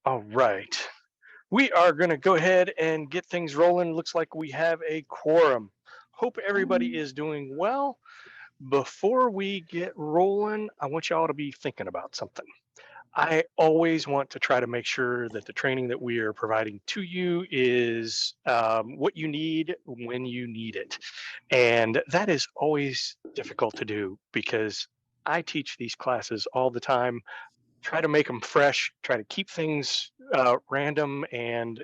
All right. We are going to go ahead and get things rolling. Looks like we have a quorum. Hope everybody is doing well. Before we get rolling, I want y'all to be thinking about something. I always want to try to make sure that the training that we are providing to you is what you need when you need it. And that is always difficult to do because I teach these classes all the time, try to make them fresh, try to keep things random and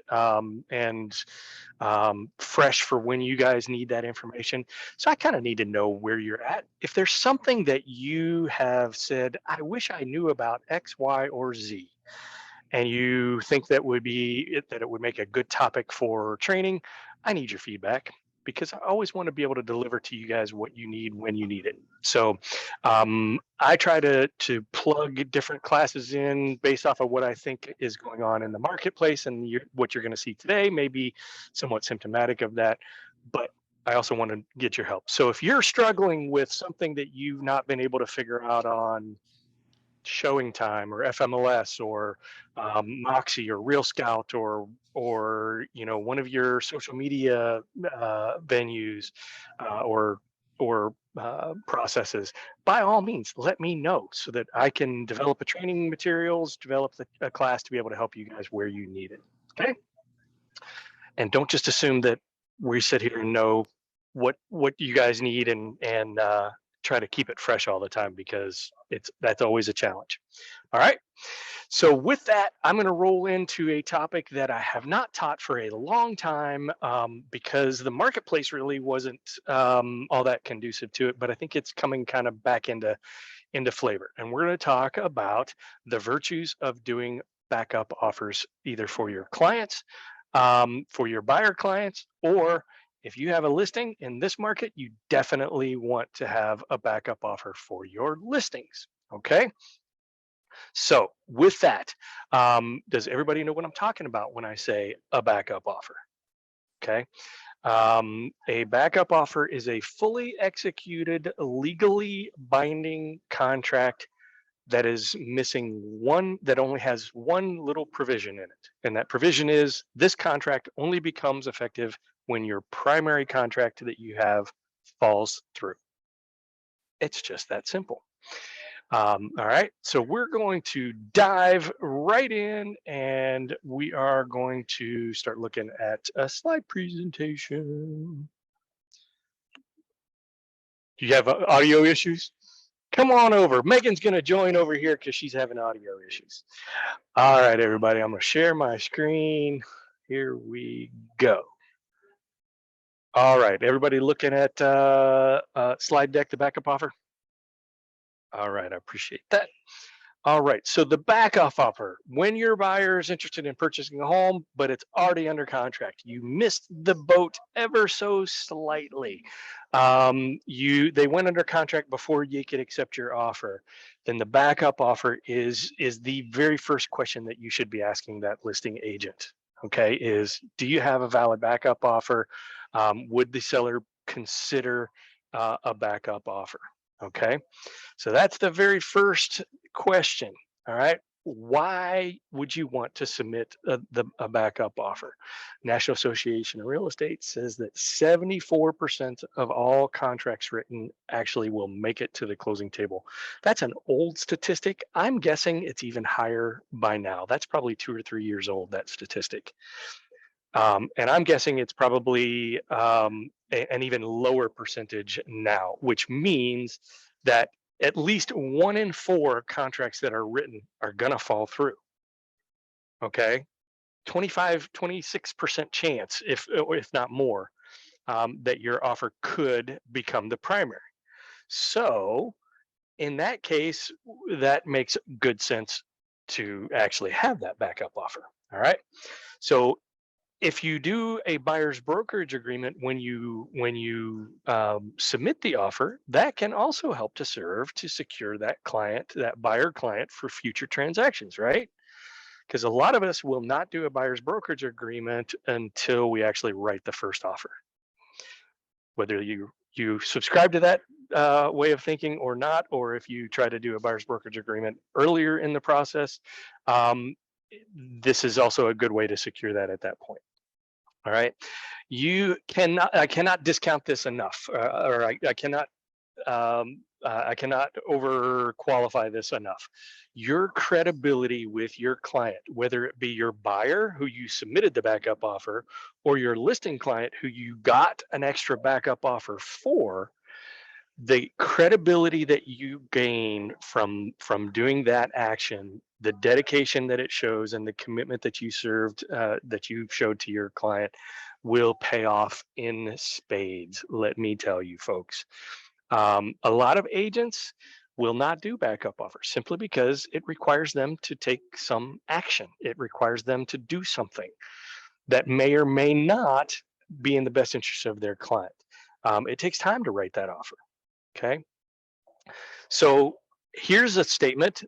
fresh for when you guys need that information. So I kind of need to know where you're at. If there's something that you have said, I wish I knew about X, Y, or Z, and you think that it would make a good topic for training, I need your feedback because I always want to be able to deliver to you guys what you need when you need it. So I try to plug different classes in based off of what I think is going on in the marketplace, and what you're going to see today may be somewhat symptomatic of that. But I also want to get your help. So if you're struggling with something that you've not been able to figure out on Showing Time or FMLS or Moxie or Real Scout or one of your social media venues or processes, by all means, let me know so that I can develop a training materials, develop a class to be able to help you guys where you need it. Okay, and don't just assume that we sit here and know what you guys need and try to keep it fresh all the time because that's always a challenge. All right. So with that, I'm going to roll into a topic that I have not taught for a long time because the marketplace really wasn't all that conducive to it. But I think it's coming kind of back into flavor, and we're going to talk about the virtues of doing backup offers, either for your clients, for your buyer clients, or if you have a listing in this market, you definitely want to have a backup offer for your listings. Okay. So with that, does everybody know what I'm talking about when I say a backup offer? Okay. A backup offer is a fully executed, legally binding contract that is missing one, that only has one little provision in it. And that provision is this contract only becomes effective when your primary contract that you have falls through. It's just that simple. All right, so we're going to dive right in and we are going to start looking at a slide presentation. Do you have audio issues? Come on over. Megan's going to join over here because she's having audio issues. All right, everybody, I'm going to share my screen. Here we go. All right, everybody looking at slide deck, the backup offer? All right, I appreciate that. All right, so the backup offer, when your buyer is interested in purchasing a home, but it's already under contract, you missed the boat ever so slightly. They went under contract before you could accept your offer. Then the backup offer is the very first question that you should be asking that listing agent. Okay, is do you have a valid backup offer? Would the seller consider a backup offer? Okay, so that's the very first question. All right. Why would you want to submit a backup offer? National Association of Real Estate says that 74% of all contracts written actually will make it to the closing table. That's an old statistic. I'm guessing it's even higher by now. That's probably 2 or 3 years old, that statistic. And I'm guessing it's probably an even lower percentage now, which means that at least 1 in 4 contracts that are written are going to fall through. Okay. 26% chance, if not more, that your offer could become the primary. So in that case, that makes good sense to actually have that backup offer. All right. So if you do a buyer's brokerage agreement when you submit the offer, that can also help to serve to secure that buyer client for future transactions, right? Because a lot of us will not do a buyer's brokerage agreement until we actually write the first offer. Whether you subscribe to that way of thinking or not, or if you try to do a buyer's brokerage agreement earlier in the process, um, this is also a good way to secure that at that point. All right. I cannot discount this enough, or I cannot over qualify this enough. Your credibility with your client, whether it be your buyer who you submitted the backup offer or your listing client who you got an extra backup offer for, the credibility that you gain from doing that action, the dedication that it shows, and the commitment that you showed to your client will pay off in spades. Let me tell you, folks. A lot of agents will not do backup offers simply because it requires them to take some action. It requires them to do something that may or may not be in the best interest of their client. It takes time to write that offer. Okay. So here's a statement.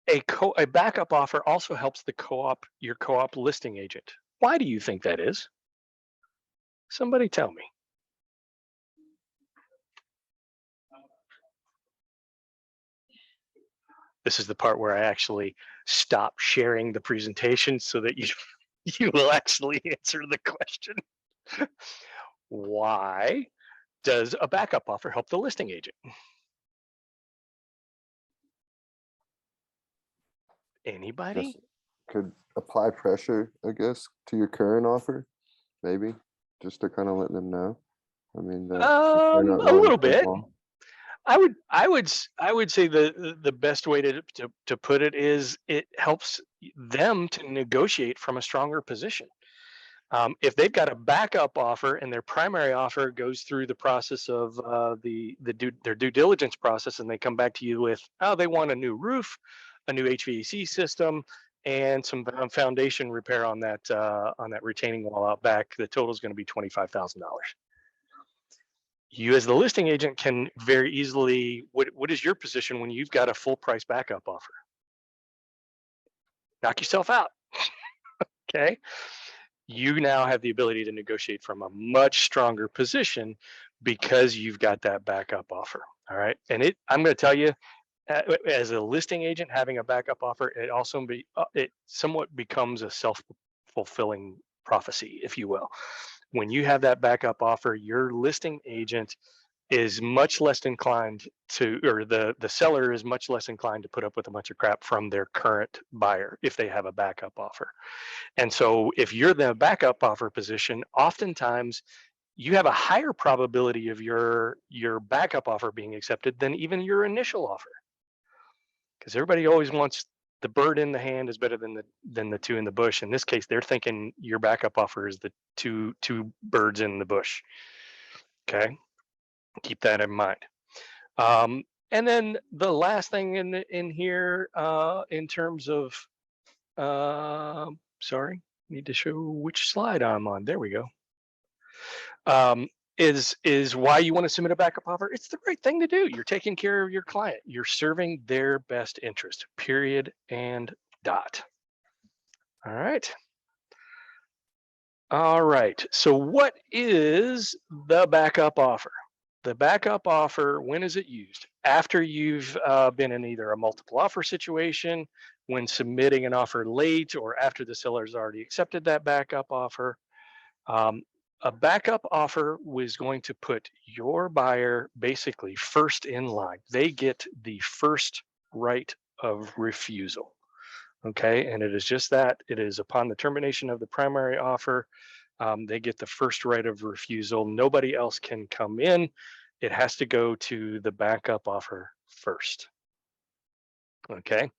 A backup offer also helps your co-op listing agent. Why do you think that is? Somebody tell me. This is the part where I actually stop sharing the presentation so that you will actually answer the question. Why does a backup offer help the listing agent? Anybody? Just could apply pressure, I guess, to your current offer, maybe, just to kind of let them know. I mean, that they're not A going little too bit. long. I would say the best way to put it is it helps them to negotiate from a stronger position. If they've got a backup offer and their primary offer goes through the process of their due diligence process, and they come back to you with, oh, they want a new roof, a new HVAC system, and some foundation repair on that retaining wall out back, the total is going to be $25,000. You as the listing agent can very easily, what is your position when you've got a full price backup offer? Knock yourself out. Okay. You now have the ability to negotiate from a much stronger position because you've got that backup offer. All right. And I'm going to tell you, as a listing agent, having a backup offer, it somewhat becomes a self-fulfilling prophecy, if you will. When you have that backup offer, your listing agent is much less inclined to, or the seller is much less inclined to put up with a bunch of crap from their current buyer if they have a backup offer. And so if you're the backup offer position, oftentimes you have a higher probability of your backup offer being accepted than even your initial offer. Because everybody always wants the bird in the hand is better than the two in the bush. In this case, they're thinking your backup offer is the two birds in the bush. Okay, keep that in mind. And then the last thing in here, in terms of, sorry, need to show which slide I'm on. There we go. Is why you want to submit a backup offer. It's the right thing to do. You're taking care of your client. You're serving their best interest, period and dot. All right. All right. So what is the backup offer? The backup offer, when is it used? After you've been in either a multiple offer situation, when submitting an offer late, or after the seller's already accepted that backup offer. A backup offer was going to put your buyer basically first in line. They get the first right of refusal. Okay, and it is just that. It is upon the termination of the primary offer, they get the first right of refusal. Nobody else can come in. It has to go to the backup offer first. Okay.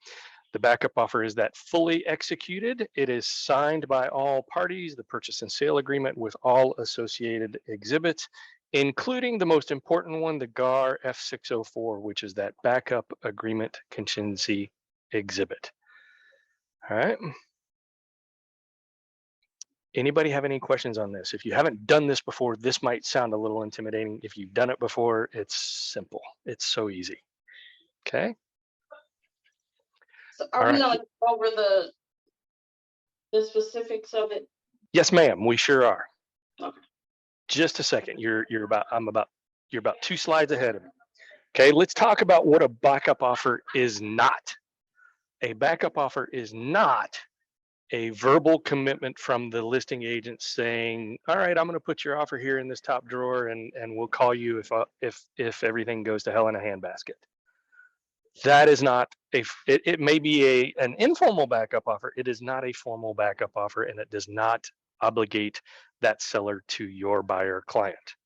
The backup offer is that fully executed. It is signed by all parties, the purchase and sale agreement with all associated exhibits, including the most important one, the GAR F604, which is that backup agreement contingency exhibit. All right. Anybody have any questions on this? If you haven't done this before, this might sound a little intimidating. If you've done it before, it's simple. It's so easy. Okay. So are we going to go over the specifics of it? Yes, ma'am. We sure are. Okay. Just a second. You're about 2 slides ahead of me. Okay, let's talk about what a backup offer is not. A backup offer is not a verbal commitment from the listing agent saying, all right, I'm going to put your offer here in this top drawer, and we'll call you if everything goes to hell in a handbasket. That is not it may be an informal backup offer. It is not a formal backup offer, and it does not obligate that seller to your buyer client.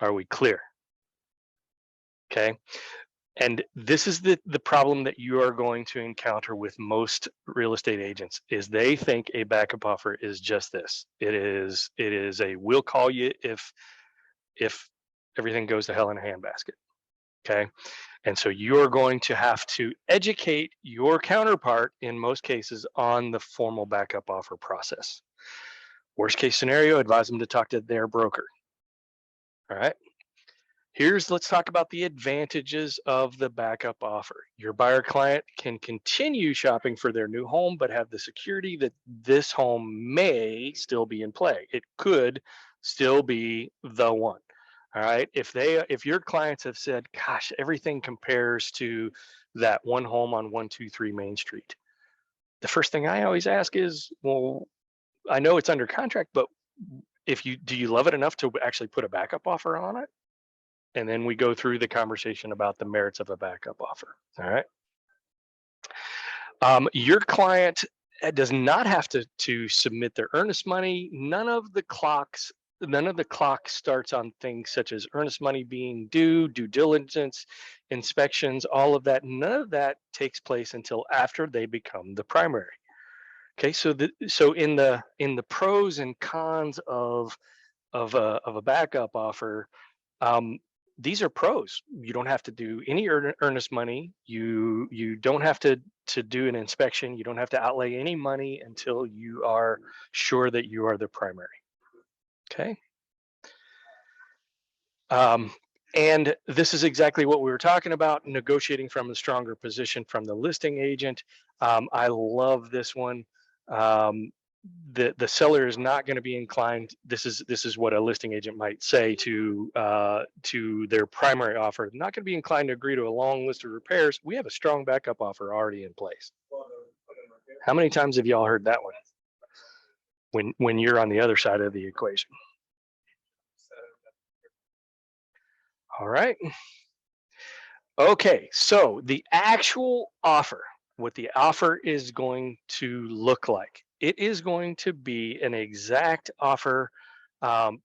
Are we clear? Okay. And this is the problem that you are going to encounter with most real estate agents, is they think a backup offer is just this. It is a we'll call you if everything goes to hell in a handbasket. Okay. And so you're going to have to educate your counterpart in most cases on the formal backup offer process. Worst case scenario, advise them to talk to their broker. All right. Let's talk about the advantages of the backup offer. Your buyer client can continue shopping for their new home, but have the security that this home may still be in play. It could still be the one. All right. If your clients have said, gosh, everything compares to that one home on 123 Main Street, the first thing I always ask is, well, I know it's under contract, but do you love it enough to actually put a backup offer on it? And then we go through the conversation about the merits of a backup offer. All right. Your client does not have to submit their earnest money. None of the clock starts on things such as earnest money being due, due diligence, inspections, all of that. None of that takes place until after they become the primary. Okay, so in the pros and cons of a backup offer, these are pros. You don't have to do any earnest money. You don't have to do an inspection. You don't have to outlay any money until you are sure that you are the primary. Okay. And this is exactly what we were talking about, negotiating from a stronger position from the listing agent. I love this one. The seller is not going to be inclined. This is what a listing agent might say to their primary offer. Not going to be inclined to agree to a long list of repairs. We have a strong backup offer already in place. How many times have y'all heard that one? When you're on the other side of the equation. All right. Okay, so the actual offer, what the offer is going to look like, it is going to be an exact offer,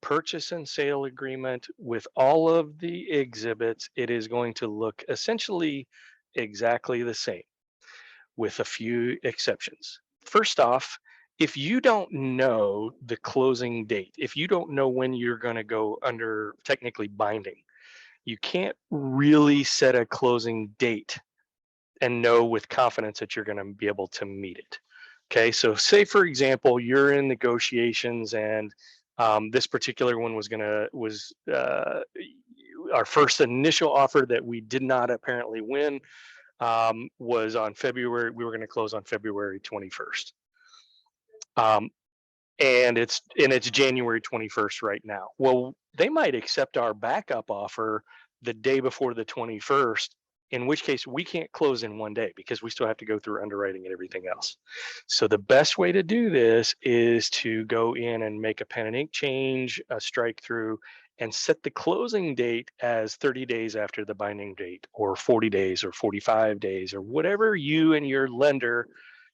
purchase and sale agreement with all of the exhibits. It is going to look essentially exactly the same with a few exceptions. First off, if you don't know the closing date, if you don't know when you're going to go under technically binding, you can't really set a closing date and know with confidence that you're going to be able to meet it. Okay, so say for example, you're in negotiations and this particular one was our first initial offer that we did not apparently win, was on February. We were going to close on February 21st. And it's January 21st right now. Well, they might accept our backup offer the day before the 21st, in which case we can't close in one day because we still have to go through underwriting and everything else. So the best way to do this is to go in and make a pen and ink change, a strike through, and set the closing date as 30 days after the binding date, or 40 days or 45 days, or whatever you and your lender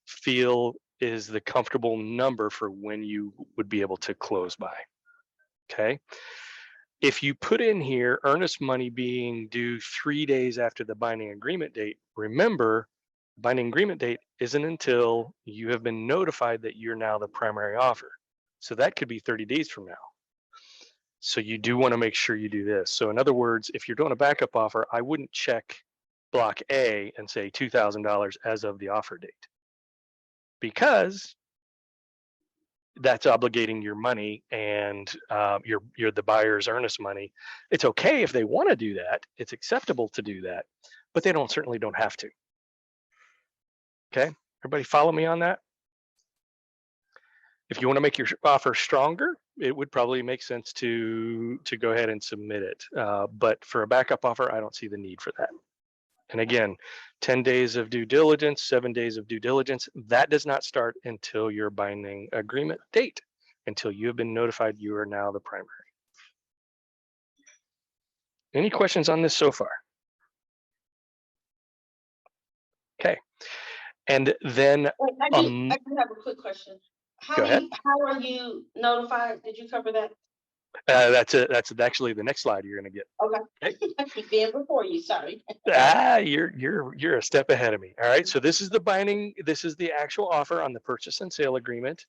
feel is the comfortable number for when you would be able to close by. Okay. If you put in here earnest money being due 3 days after the binding agreement date, remember, binding agreement date isn't until you have been notified that you're now the primary offer. So that could be 30 days from now. So you do want to make sure you do this. So in other words, if you're doing a backup offer, I wouldn't check block A and say $2,000 as of the offer date, because that's obligating your money and you're the buyer's earnest money. It's okay if they want to do that. It's acceptable to do that, but they certainly don't have to. Okay, everybody follow me on that? If you want to make your offer stronger, it would probably make sense to go ahead and submit it. But for a backup offer, I don't see the need for that. And again, 10 days of due diligence, 7 days of due diligence, that does not start until your binding agreement date, until you have been notified you are now the primary. Any questions on this so far? Okay. And then I do have a quick question. Go ahead. How are you notified? Did you cover that? That's actually the next slide you're going to get. Okay. I keep being before you. Sorry. You're a step ahead of me. All right. So this is the binding. This is the actual offer on the purchase and sale agreement.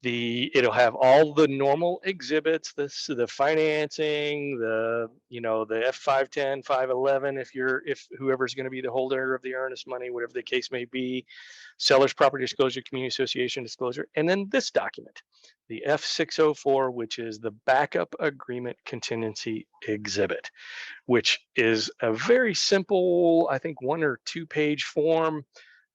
It'll have all the normal exhibits, the financing, the F510, 511, if whoever's going to be the holder of the earnest money, whatever the case may be, seller's property disclosure, community association disclosure, and then this document, the F604, which is the backup agreement contingency exhibit, which is a very simple, I think 1 or 2 page form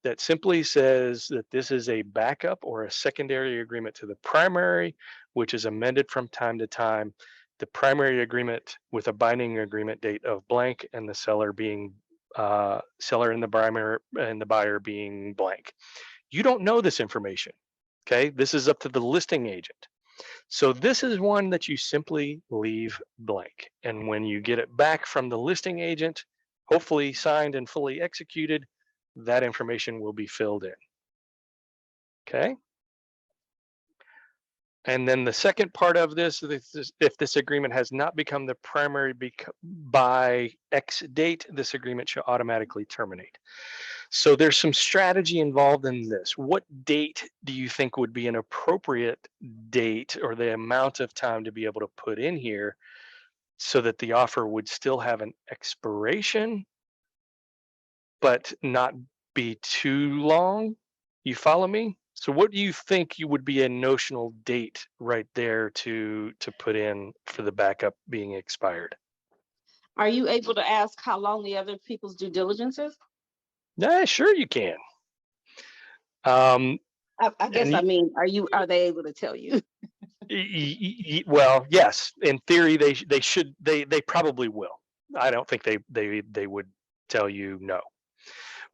that simply says that this is a backup or a secondary agreement to the primary, which is amended from time to time. The primary agreement with a binding agreement date of blank, and the seller being seller and the primary and the buyer being blank. You don't know this information. Okay, this is up to the listing agent. So this is one that you simply leave blank. And when you get it back from the listing agent, hopefully signed and fully executed, that information will be filled in. Okay. And then the second part of this, if this agreement has not become the primary by X date, this agreement should automatically terminate. So there's some strategy involved in this. What date do you think would be an appropriate date, or the amount of time to be able to put in here so that the offer would still have an expiration, but not be too long? You follow me? So what do you think would be a notional date right there to put in for the backup being expired? Are you able to ask how long the other people's due diligence is? Yeah, sure you can. I guess, and I mean, are they able to tell you? Well, yes, in theory they probably will. I don't think they would tell you no.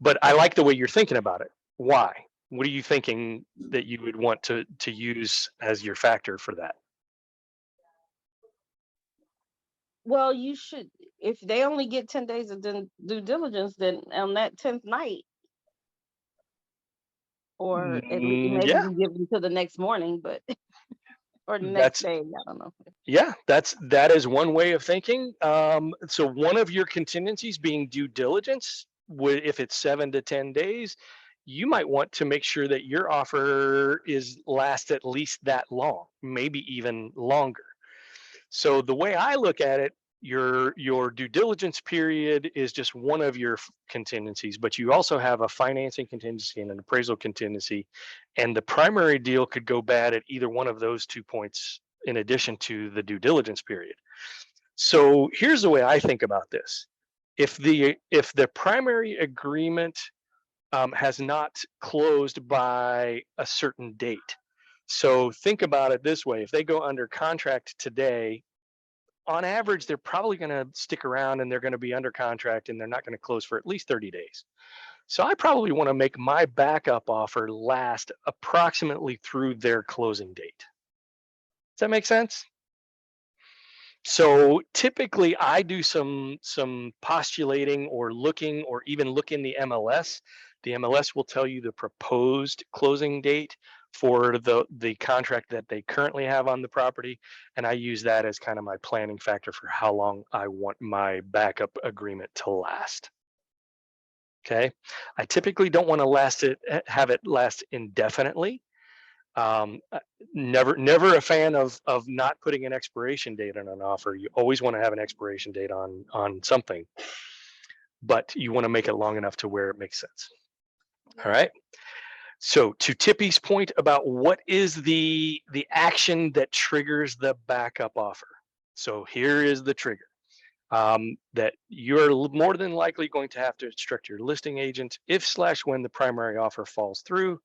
But I like the way you're thinking about it. Why? What are you thinking that you would want to use as your factor for that? Well, you should, if they only get 10 days of due diligence, then on that 10th night, or at least maybe Yeah, you give them to the next morning, but or the that's next day, I don't know. yeah, that is one way of thinking. So one of your contingencies being due diligence, if it's 7 to 10 days, you might want to make sure that your offer lasts at least that long, maybe even longer. So the way I look at it, your due diligence period is just one of your contingencies, but you also have a financing contingency and an appraisal contingency, and the primary deal could go bad at either one of those 2 points in addition to the due diligence period. So here's the way I think about this. If the primary agreement has not closed by a certain date, so think about it this way: if they go under contract today, on average, they're probably going to stick around and they're going to be under contract and they're not going to close for at least 30 days. So I probably want to make my backup offer last approximately through their closing date. Does that make sense? So typically I do some postulating or looking, or even look in the MLS. The MLS will tell you the proposed closing date for the contract that they currently have on the property, and I use that as kind of my planning factor for how long I want my backup agreement to last. Okay, I typically don't want to have it last indefinitely. Never a fan of not putting an expiration date on an offer. You always want to have an expiration date on something, but you want to make it long enough to where it makes sense. All right. So to Tippy's point about what is the action that triggers the backup offer. So here is the trigger. That you're more than likely going to have to instruct your listing agent if/when the primary offer falls through.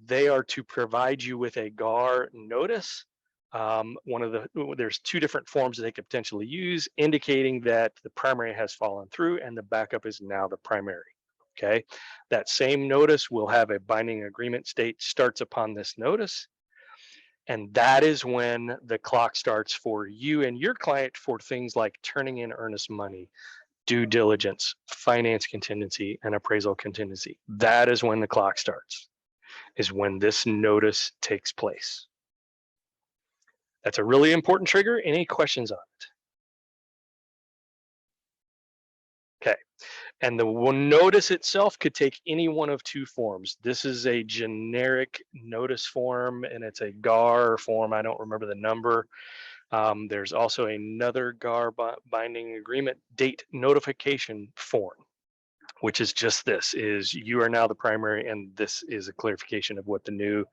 They are to provide you with a GAR notice there's two different forms that they could potentially use, indicating that the primary has fallen through and the backup is now the primary. Okay, that same notice will have a binding agreement state starts upon this notice. And that is when the clock starts for you and your client for things like turning in earnest money, due diligence, finance contingency, and appraisal contingency. That is when the clock starts, is when this notice takes place. That's a really important trigger. Any questions on it? Okay. And the notice itself could take any one of two forms. This is a generic notice form, and it's a GAR form. I don't remember the number. There's also another GAR binding agreement date notification form, which is just this, is you are now the primary, and this is a clarification of what the new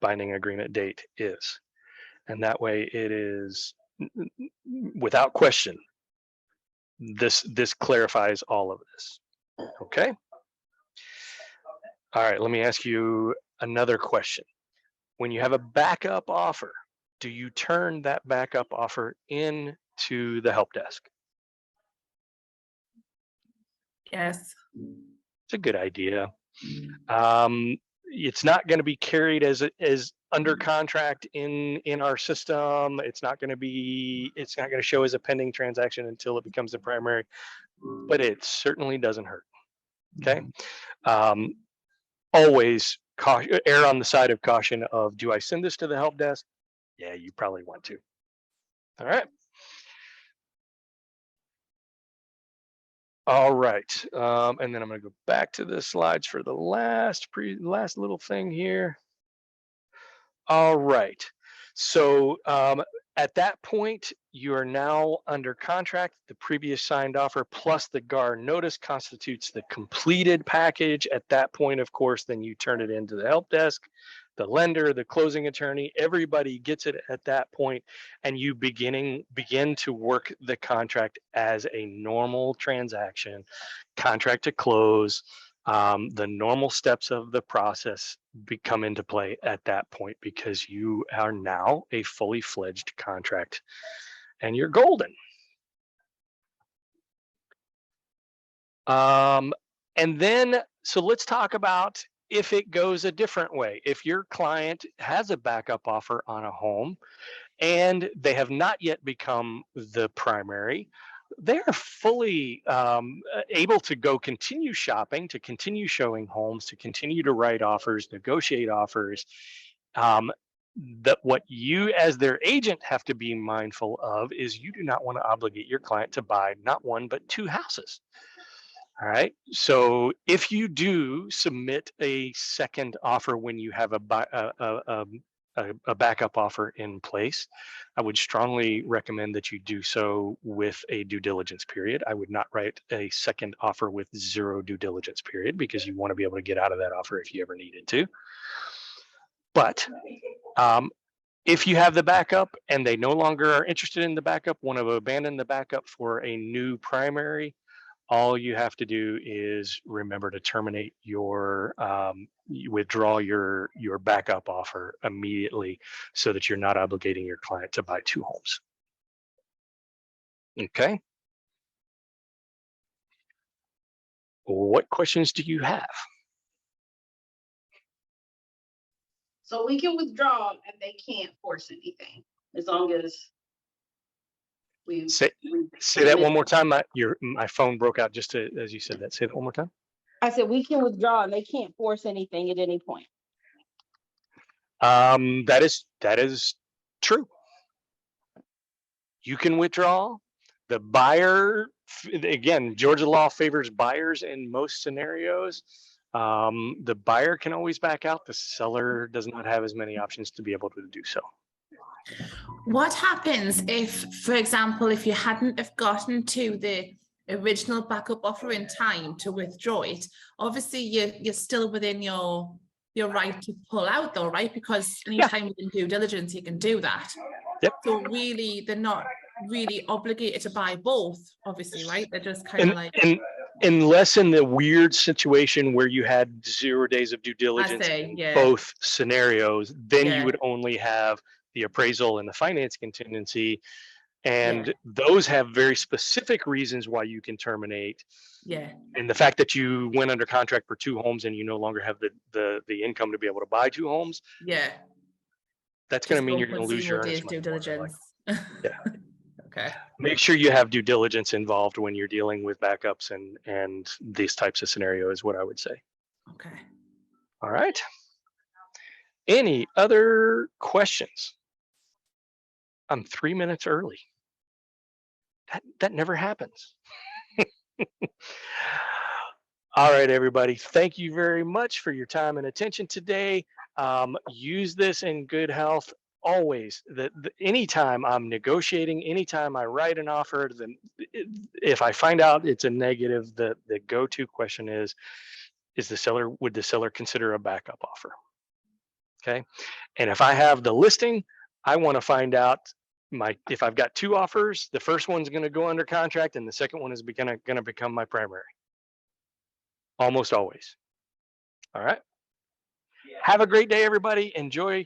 binding agreement date is. And that way it is, without question, this clarifies all of this. Okay. All right, let me ask you another question. When you have a backup offer, do you turn that backup offer into the help desk? Yes. It's a good idea. It's not going to be carried as under contract in our system. It's not going to show as a pending transaction until it becomes the primary, but it certainly doesn't hurt. Okay. Always err on the side of caution of, do I send this to the help desk? Yeah, you probably want to. All right. All right. And then I'm going to go back to the slides for the last little thing here. All right. So at that point, you are now under contract. The previous signed offer plus the GAR notice constitutes the completed package. At that point, of course, then you turn it into the help desk, the lender, the closing attorney, everybody gets it at that point, and you begin to work the contract as a normal transaction, contract to close. The normal steps of the process come into play at that point, because you are now a fully fledged contract and you're golden. And then, so let's talk about if it goes a different way. If your client has a backup offer on a home and they have not yet become the primary, they're fully able to go continue shopping, to continue showing homes, to continue to write offers, negotiate offers. That what you as their agent have to be mindful of is you do not want to obligate your client to buy not one, but two houses. All right. So if you do submit a second offer when you have a backup offer in place, I would strongly recommend that you do so with a due diligence period. I would not write a second offer with zero due diligence period, because you want to be able to get out of that offer if you ever needed to. But if you have the backup and they no longer are interested in the backup, want to abandon the backup for a new primary, all you have to do is remember to terminate your withdraw your backup offer immediately, so that you're not obligating your client to buy two homes. Okay. What questions do you have? So we can withdraw and they can't force anything as long as we Say that one more time. My phone broke out just as you said that. Say that one more time. I said we can withdraw and they can't force anything at any point. That is true. You can withdraw. The buyer, again, Georgia law favors buyers in most scenarios. The buyer can always back out. The seller does not have as many options to be able to do so. What happens if, for example, if you hadn't have gotten to the original backup offer in time to withdraw it? Obviously, you're still within your right to pull out, though, right? Because anytime you can due diligence, you can do that. Yep. So really, they're not really obligated to buy both, obviously, right? They're just kind of like. Unless in the weird situation where you had 0 days of due diligence in both scenarios, then you would only have the appraisal and the finance contingency. And those have very specific reasons why you can terminate. Yeah. And the fact that you went under contract for 2 homes and you no longer have the income to be able to buy 2 homes, Yeah. that's going to Just mean go you're going put to lose 0 your days earnest money due more than likely. diligence. Yeah. Okay. Make sure you have due diligence involved when you're dealing with backups and these types of scenarios, is what I would say. Okay. All right. Any other questions? I'm 3 minutes early. That never happens. All right, everybody. Thank you very much for your time and attention today. Use this in good health always. Anytime I'm negotiating, anytime I write an offer, then if I find out it's a negative, the go-to question is would the seller consider a backup offer? Okay. And if I have the listing, I want to find out if I've got 2 offers, the first one's going to go under contract and the second one is going to become my primary. Almost always. All right. Have a great day, everybody. Enjoy.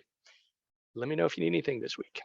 Let me know if you need anything this week.